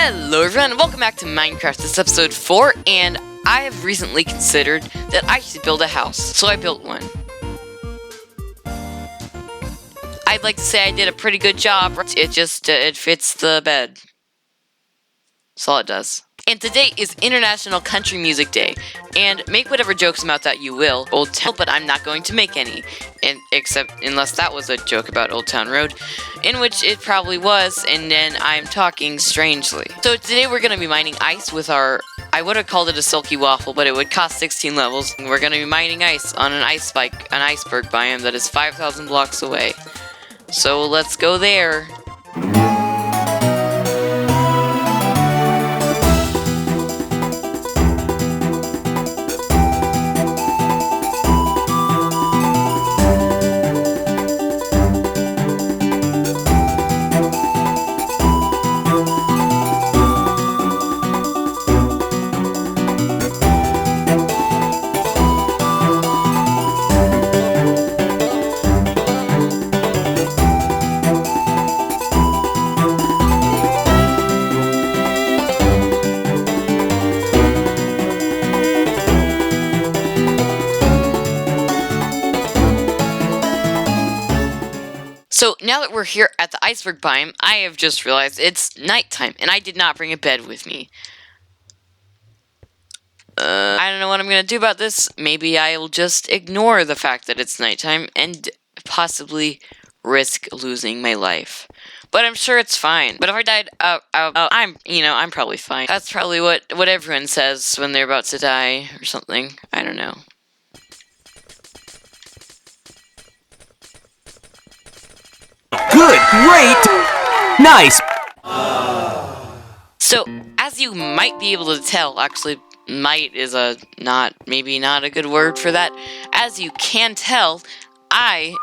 Hello everyone, and welcome back to Minecraft. This is episode 4, and I have recently considered that I should build a house, so I built one. I'd like to say I did a pretty good job. It fits the bed. That's all it does. And today is International Country Music Day, and make whatever jokes about that you will, Old Town, but I'm not going to make any, unless that was a joke about Old Town Road, in which it probably was, and then I'm talking strangely. So today we're going to be mining ice with our, I would have called it a silky waffle, but it would cost 16 levels, and we're going to be mining ice on an iceberg biome that is 5,000 blocks away. So let's go there. So now that we're here at the iceberg biome, I have just realized it's nighttime, and I did not bring a bed with me. I don't know what I'm going to do about this. Maybe I will just ignore the fact that it's nighttime and possibly risk losing my life. But I'm sure it's fine. But if I died, I'm probably fine. That's probably what everyone says when they're about to die or something. I don't know. Good, great, nice. So, as you might be able to tell, actually, might is maybe not a good word for that. As you can tell, I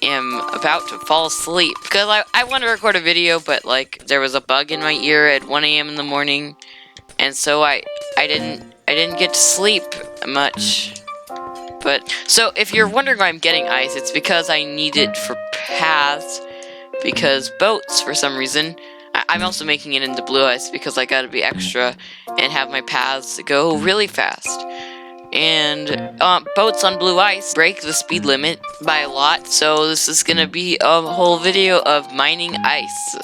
am about to fall asleep. Because I want to record a video, but, there was a bug in my ear at 1 a.m. in the morning. And so I didn't get to sleep much. So if you're wondering why I'm getting ice, it's because I need it for paths, because boats, for some reason, I'm also making it into blue ice because I gotta be extra and have my paths go really fast. And boats on blue ice break the speed limit by a lot, so this is gonna be a whole video of mining ice.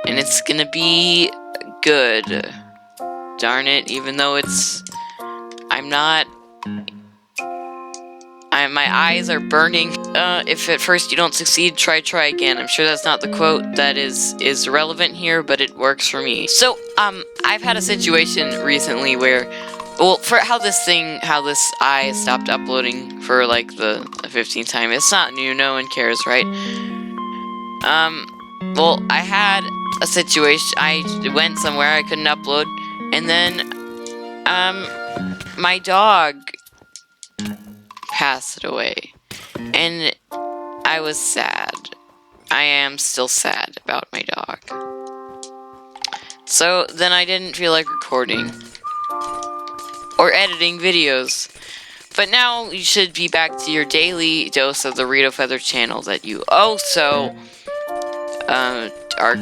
And it's gonna be good. Darn it, even though my eyes are burning. If at first you don't succeed, try again. I'm sure that's not the quote that is relevant here, but it works for me. So, I've had a situation recently where, for how this eye stopped uploading for, the 15th time. It's not new, no one cares, right? I had a situation, I went somewhere I couldn't upload, and then, my dog passed away, and I was sad. I am still sad about my dog. So then I didn't feel like recording or editing videos. But now you should be back to your daily dose of the Rito Feather channel that you also are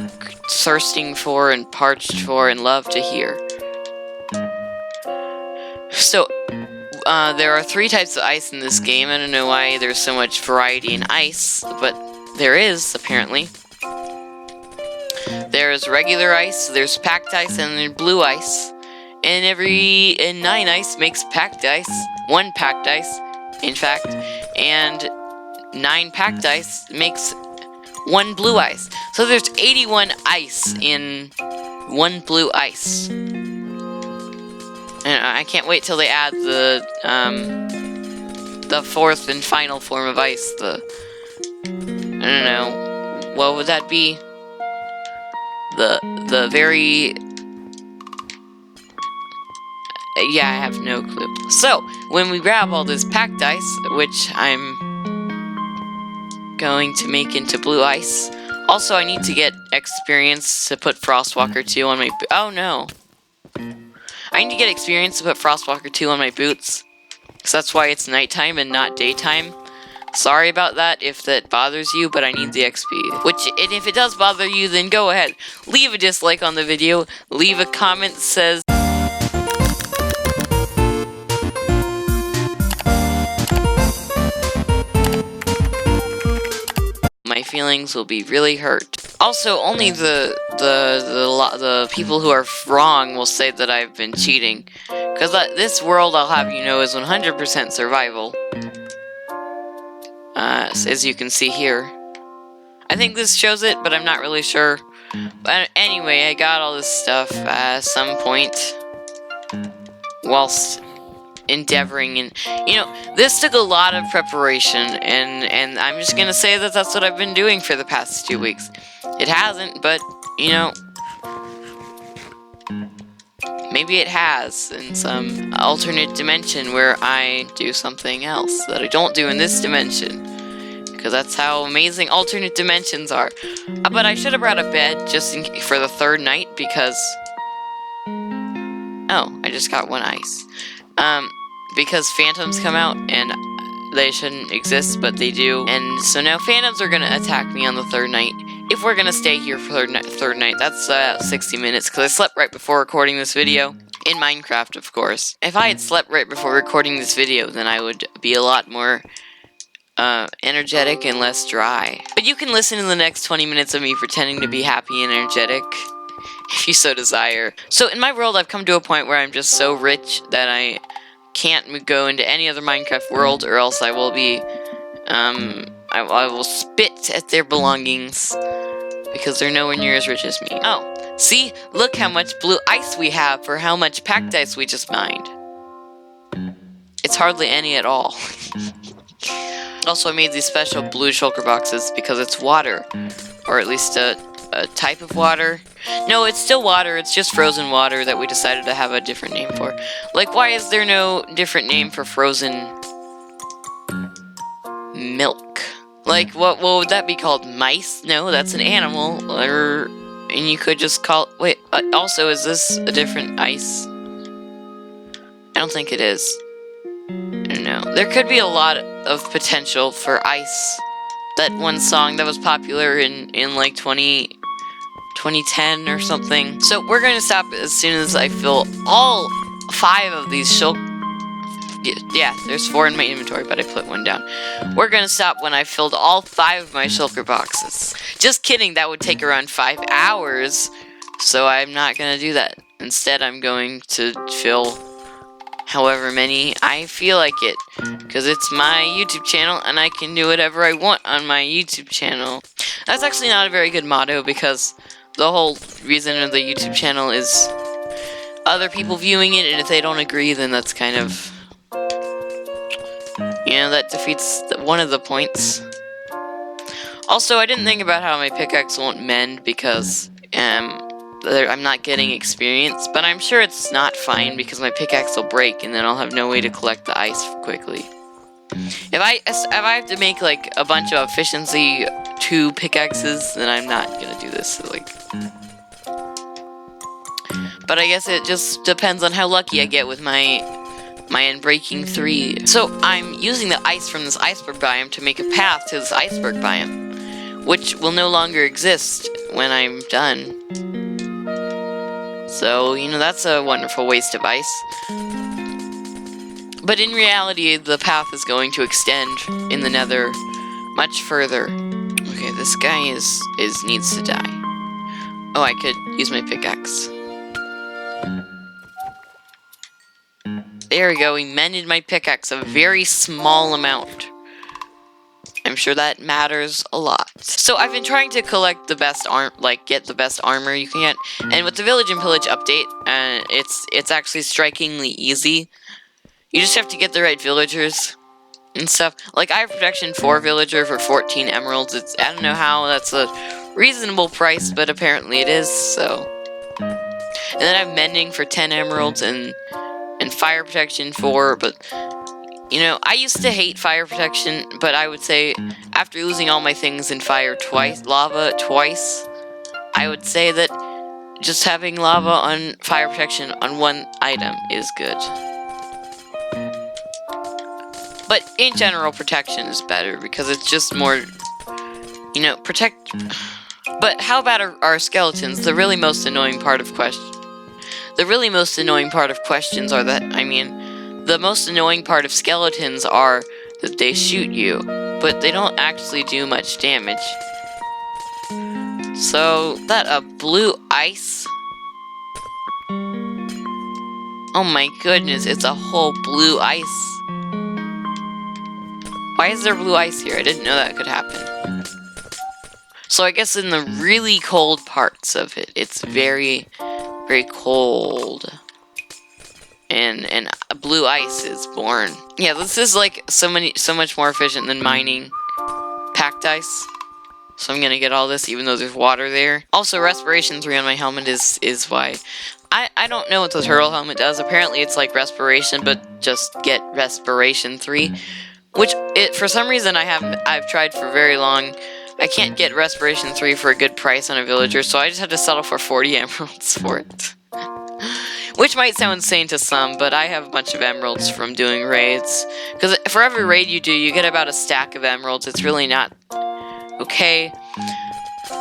thirsting for and parched for and love to hear. So there are 3 types of ice in this game. I don't know why there's so much variety in ice, but there is, apparently. There's regular ice, there's packed ice, and there's blue ice. And 9 ice makes packed ice. 1 packed ice, in fact. And 9 packed ice makes 1 blue ice. So there's 81 ice in 1 blue ice. And I can't wait till they add the 4th and final form of ice. I don't know, what would that be? The very... Yeah, I have no clue. So, when we grab all this packed ice, which I'm going to make into blue ice. Also, I need to get experience to put Frostwalker 2 on my... Oh, no. I need to get experience to put Frostwalker 2 on my boots. So that's why it's nighttime and not daytime. Sorry about that if that bothers you, but I need the XP. And if it does bother you, then go ahead. Leave a dislike on the video. Leave a comment that says... my feelings will be really hurt. Also, only the people who are wrong will say that I've been cheating. Because this world, I'll have you know, is 100% survival. As you can see here. I think this shows it, but I'm not really sure. But anyway, I got all this stuff at some point. Whilst endeavoring, and you know, this took a lot of preparation, and I'm just gonna say that that's what I've been doing for the past 2 weeks. It hasn't, but you know, maybe it has in some alternate dimension where I do something else that I don't do in this dimension, because that's how amazing alternate dimensions are. But I should have brought a bed just for the third night, because oh, I just got one ice. Because phantoms come out, and they shouldn't exist, but they do. And so now phantoms are gonna attack me on the third night. If we're gonna stay here for third night, that's 60 minutes, because I slept right before recording this video. In Minecraft, of course. If I had slept right before recording this video, then I would be a lot more energetic and less dry. But you can listen to the next 20 minutes of me pretending to be happy and energetic, if you so desire. So in my world, I've come to a point where I'm just so rich that I can't go into any other Minecraft world, or else I will be, I will spit at their belongings, because they're nowhere near as rich as me. Oh, see? Look how much blue ice we have for how much packed ice we just mined. It's hardly any at all. Also, I made these special blue shulker boxes because it's water, or at least a type of water. No, it's still water, it's just frozen water that we decided to have a different name for. Like, why is there no different name for frozen milk? Like, what would that be called? Mice? No, that's an animal. And you could just call... Wait, also, is this a different ice? I don't think it is. I don't know. There could be a lot of potential for ice. That one song that was popular in like 2010 or something. So we're gonna stop as soon as I fill all 5 of these yeah, there's 4 in my inventory, but I put one down. We're gonna stop when I filled all 5 of my shulker boxes. Just kidding, that would take around 5 hours, so I'm not gonna do that. Instead, I'm going to fill however many I feel like it, because it's my YouTube channel and I can do whatever I want on my YouTube channel. That's actually not a very good motto, because the whole reason of the YouTube channel is other people viewing it, and if they don't agree, then that's kind of, you know, that defeats one of the points. Also, I didn't think about how my pickaxe won't mend, because I'm not getting experience, but I'm sure it's not fine, because my pickaxe will break, and then I'll have no way to collect the ice quickly. If I have to make, like, a bunch of efficiency 2 pickaxes, then I'm not gonna do this, like... But I guess it just depends on how lucky I get with my Unbreaking 3. So, I'm using the ice from this iceberg biome to make a path to this iceberg biome, which will no longer exist when I'm done. So, you know, that's a wonderful waste of ice. But in reality, the path is going to extend in the nether much further. Okay, this guy needs to die. Oh, I could use my pickaxe. There we go, we mended my pickaxe a very small amount. I'm sure that matters a lot. So I've been trying to collect the best get the best armor you can get. And with the Village and Pillage update, it's actually strikingly easy. You just have to get the right villagers and stuff. Like, I have protection 4 villager for 14 emeralds. I don't know how that's a reasonable price, but apparently it is, so. And then I have mending for 10 emeralds and fire protection 4, but, you know, I used to hate fire protection, but I would say, after losing all my things in lava twice, I would say that just having lava on fire protection on one item is good. But in general, protection is better because it's just more, you know, protect. But how about our skeletons? The really most annoying part of questions are that, I mean, the most annoying part of skeletons are that they shoot you, but they don't actually do much damage. So, that blue ice? Oh my goodness, it's a whole blue ice. Why is there blue ice here? I didn't know that could happen. So I guess in the really cold parts of it, it's very, very cold. And blue ice is born. Yeah, this is like so much more efficient than mining packed ice. So I'm gonna get all this even though there's water there. Also, respiration 3 on my helmet is why. I don't know what the turtle helmet does. Apparently it's like respiration, but just get respiration 3. Which, for some reason, I've tried for very long. I can't get respiration 3 for a good price on a villager, so I just have to settle for 40 emeralds for it. Which might sound insane to some, but I have a bunch of emeralds from doing raids. Because for every raid you do, you get about a stack of emeralds. It's really not okay.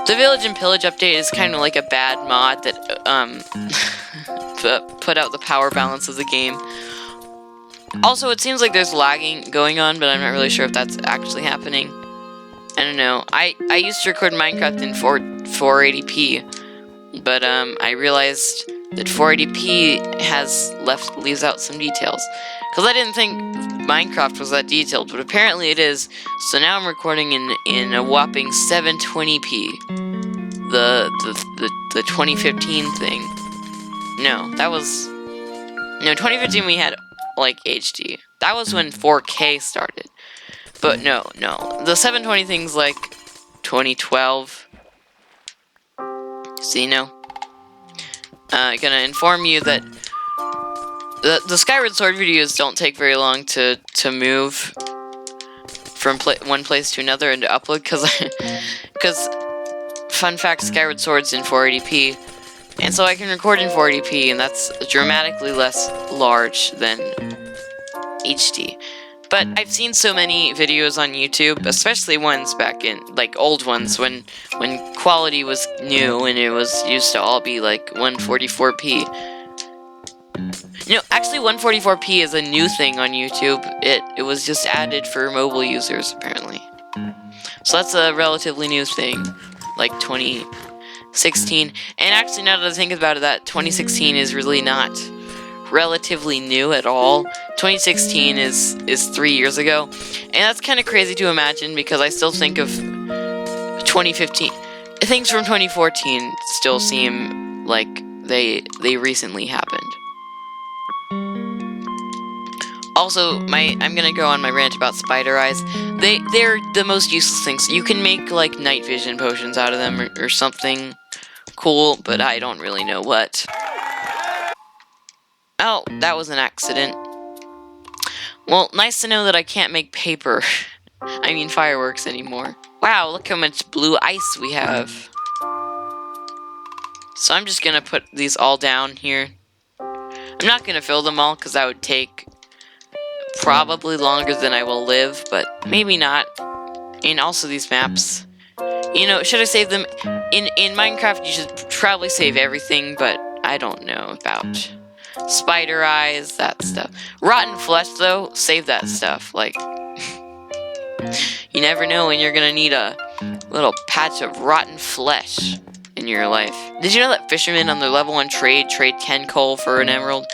The Village and Pillage update is kind of like a bad mod that put out the power balance of the game. Also, it seems like there's lagging going on, but I'm not really sure if that's actually happening. I don't know. I used to record Minecraft in 480p, but I realized that 480p leaves out some details. Because I didn't think Minecraft was that detailed, but apparently it is. So now I'm recording in a whopping 720p. The 2015 thing. No, 2015 we had like HD. That was when 4K started. But no. The 720 thing's like 2012. So, you know. Gonna inform you that the Skyward Sword videos don't take very long to move from one place to another and to upload, because fun fact, Skyward Sword's in 480p, and so I can record in 480p, and that's dramatically less large than HD. But I've seen so many videos on YouTube, especially ones back in, like, old ones, when quality was new, and it used to all be, like, 144p. You know, actually 144p is a new thing on YouTube. It was just added for mobile users, apparently. So that's a relatively new thing, like 2016. And actually, now that I think about it, that 2016 is really not relatively new at all. 2016 is 3 years ago, and that's kind of crazy to imagine because I still think of 2015. Things from 2014 still seem like they recently happened. Also, I'm gonna go on my rant about spider eyes. They're the most useless things. You can make like night vision potions out of them or something cool, but I don't really know what. Oh, that was an accident. Well, nice to know that I can't make paper. I mean fireworks anymore. Wow, look how much blue ice we have. So I'm just gonna put these all down here. I'm not gonna fill them all because that would take probably longer than I will live, but maybe not. And also these maps. You know, should I save them? In Minecraft, you should probably save everything, but I don't know about spider eyes, that stuff. Rotten flesh, though, save that stuff. Like, you never know when you're gonna need a little patch of rotten flesh in your life. Did you know that fishermen on their level 1 trade 10 coal for an emerald?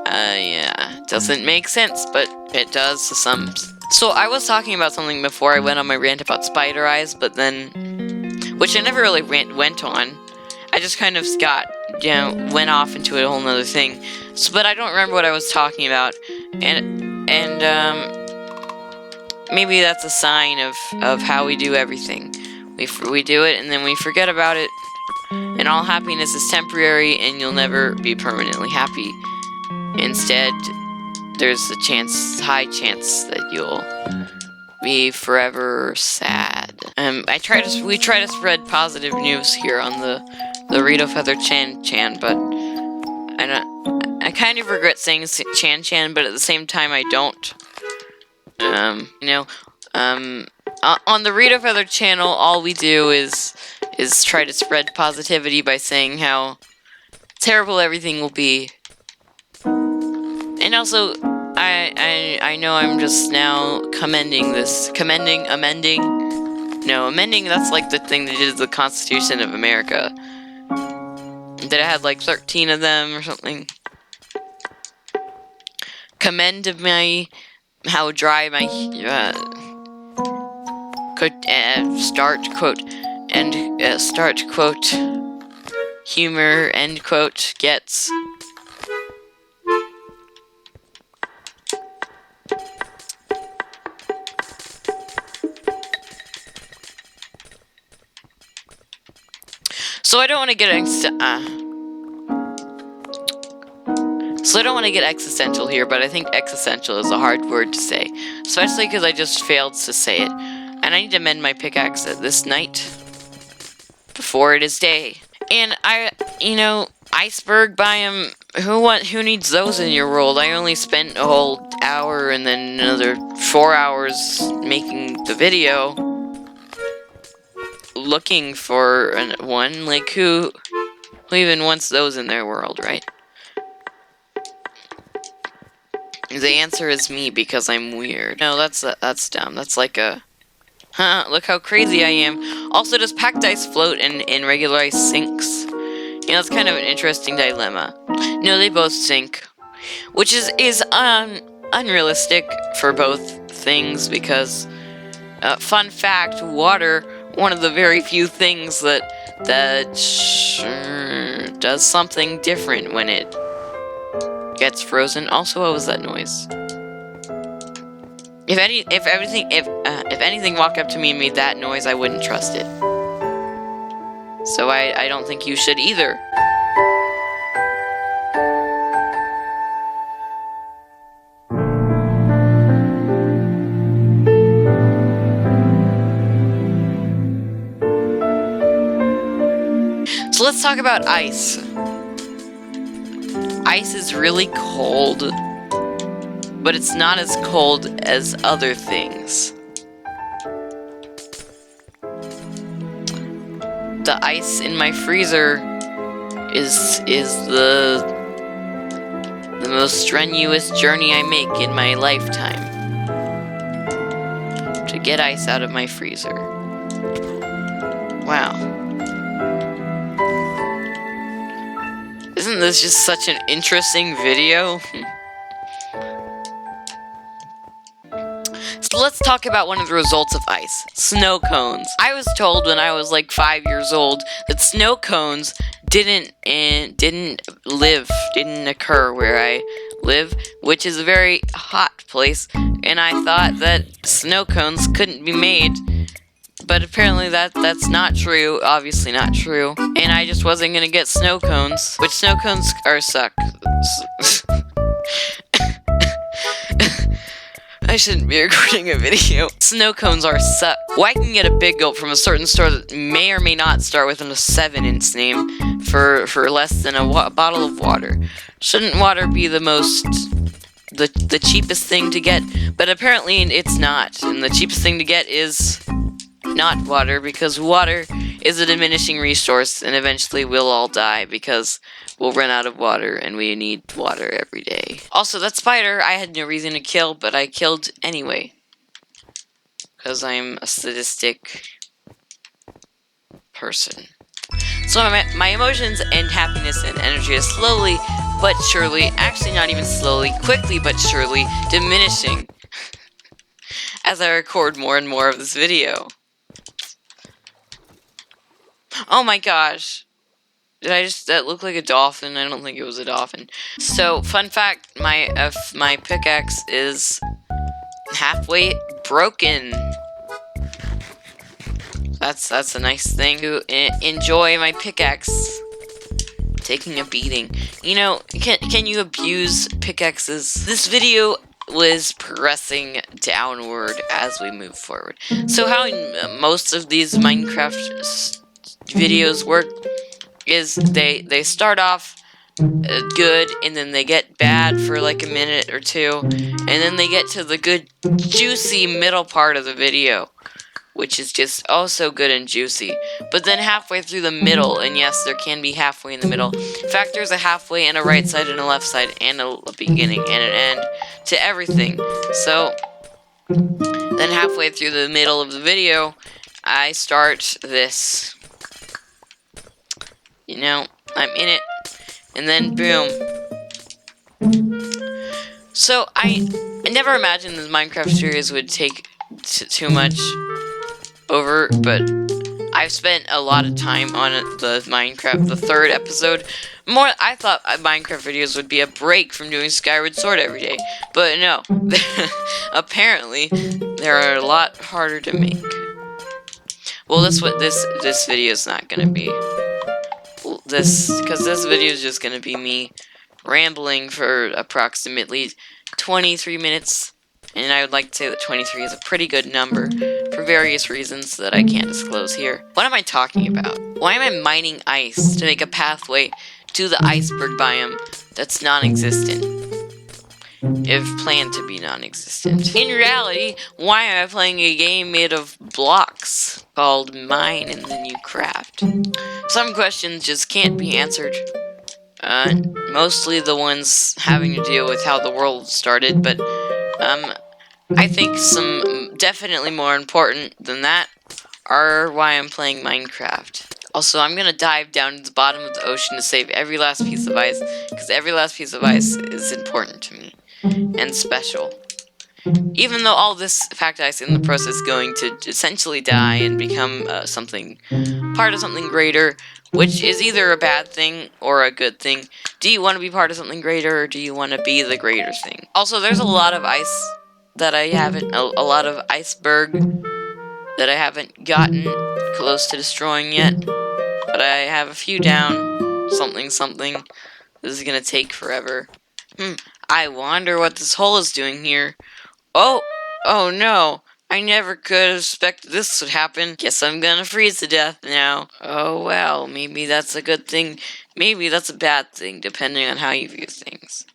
Yeah, doesn't make sense, but it does to some. So I was talking about something before I went on my rant about spider eyes, but then, which I never really went on. I just kind of went off into a whole nother thing. So, but I don't remember what I was talking about, and maybe that's a sign of how we do everything. We do it and then we forget about it, and all happiness is temporary, and you'll never be permanently happy. Instead, there's a high chance that you'll be forever sad. We try to spread positive news here on the Rito Feather Chan, but I kind of regret saying Chan, but at the same time I don't. On the Rita Feather channel, all we do is try to spread positivity by saying how terrible everything will be. And also, I know I'm just now amending, that's like the thing that is the Constitution of America. That it had like 13 of them or something. Commend how dry my, start quote, humor, end quote, gets. So I don't want to get existential here, but I think existential is a hard word to say, especially because I just failed to say it, and I need to mend my pickaxe at this night before it is day. And iceberg biome. Who needs those in your world? I only spent a whole hour and then another 4 hours making the video, looking for one. Like who even wants those in their world, right? The answer is me, because I'm weird. No, that's dumb. That's like a... look how crazy I am. Also, does packed ice float and regular ice sinks? It's kind of an interesting dilemma. No, they both sink. Which is unrealistic for both things, because... fun fact, water, one of the very few things that does something different when it gets frozen. Also, what was that noise? If anything walked up to me and made that noise, I wouldn't trust it. So I don't think you should either. So let's talk about ice. Ice is really cold, but it's not as cold as other things. The ice in my freezer is the most strenuous journey I make in my lifetime to get ice out of my freezer. Wow. Isn't this just such an interesting video? So let's talk about one of the results of ice. Snow cones. I was told when I was like 5 years old that snow cones didn't occur where I live, which is a very hot place, and I thought that snow cones couldn't be made. But apparently that's not true, obviously not true. And I just wasn't gonna get snow cones, which snow cones suck. I shouldn't be recording a video. Snow cones suck. Well, I can get a big gulp from a certain store that may or may not start with a 7 in its name for less than a bottle of water. Shouldn't water be the cheapest thing to get? But apparently it's not, and the cheapest thing to get is not water, because water is a diminishing resource, and eventually we'll all die because we'll run out of water, and we need water every day. Also, that spider I had no reason to kill, but I killed anyway, because I'm a sadistic person. So my emotions and happiness and energy is slowly but surely, actually not even slowly, quickly but surely, diminishing as I record more and more of this video. Oh my gosh. That looked like a dolphin? I don't think it was a dolphin. So, fun fact, my pickaxe is halfway broken. That's a nice thing to enjoy my pickaxe taking a beating. Can you abuse pickaxes? This video was progressing downward as we move forward. So how most of these Minecraft videos work is they start off good, and then they get bad for like a minute or two, and then they get to the good, juicy middle part of the video, which is just also good and juicy. But then halfway through the middle, and yes, there can be halfway in the middle. In fact, there's a halfway and a right side and a left side and a beginning and an end to everything. So then halfway through the middle of the video, I start this. You know, I'm in it, and then boom. So I never imagined this Minecraft series would take too much over, but I've spent a lot of time on the Minecraft, the third episode. I thought Minecraft videos would be a break from doing Skyward Sword every day, but no. Apparently, they're a lot harder to make. Well, that's what this video is not gonna be. Because this video is just gonna be me rambling for approximately 23 minutes, and I would like to say that 23 is a pretty good number for various reasons that I can't disclose here. What am I talking about? Why am I mining ice to make a pathway to the iceberg biome that's non-existent? If planned to be non-existent. In reality, why am I playing a game made of blocks called Mine and then you craft? Some questions just can't be answered. Mostly the ones having to deal with how the world started, but I think some definitely more important than that are why I'm playing Minecraft. Also, I'm gonna dive down to the bottom of the ocean to save every last piece of ice, because every last piece of ice is important to me and special. Even though all this fact ice in the process is going to essentially die and become part of something greater, which is either a bad thing or a good thing. Do you want to be part of something greater, or do you want to be the greater thing? Also, there's a lot of ice that I haven't, a lot of iceberg that I haven't gotten close to destroying yet, but I have a few down. Something. This is gonna take forever. I wonder what this hole is doing here. Oh no. I never could have expected this would happen. Guess I'm gonna freeze to death now. Oh well, maybe that's a good thing. Maybe that's a bad thing, depending on how you view things.